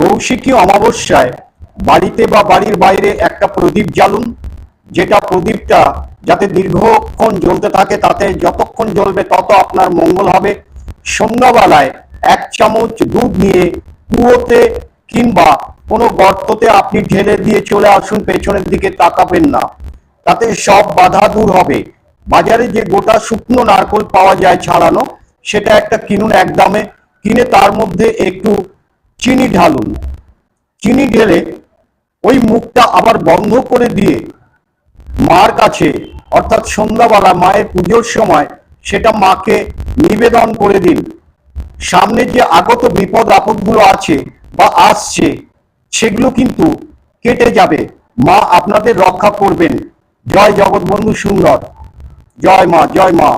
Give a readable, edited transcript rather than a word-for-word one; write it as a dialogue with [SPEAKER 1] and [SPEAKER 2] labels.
[SPEAKER 1] কৌশিকী অমাবস্যায় বাড়িতে বা বাড়ির বাইরে একটা প্রদীপ জ্বালুন, যেটা প্রদীপটা যাতে দীর্ঘক্ষণ জ্বলতে থাকে, তাতে যতক্ষণ জ্বলবে তত আপনার মঙ্গল হবে। সন্ধ্যাবেলায় 1 চামচ দুধ নিয়ে কুয়োতে কিংবা কোনো গর্ততে আপনি ঢেলে দিয়ে চলে আসুন, পেছনের দিকে তাকাবেন না, তাতে সব বাধা দূর হবে। বাজারে যে গোটা শুকনো নারকেল পাওয়া যায় ছাড়ানো, সেটা একটা কিনুন একদমে, কিনে তার মধ্যে একটু চিনি ঢালুন। চিনি ঢেলে ওই মুখটা আবার বন্ধ করে দিয়ে মার কাছে, অর্থাৎ সন্ধ্যাবেলা মায়ের পুজোর সময় সেটা মাকে নিবেদন করে দিন। সামনে যে আগত বিপদ আপদগুলো আছে বা আসছে, সেগুলো কিন্তু কেটে যাবে। মা আপনাদের রক্ষা করবেন। জয় জগৎবন্ধু সুন্দর। জয় মা, জয় মা।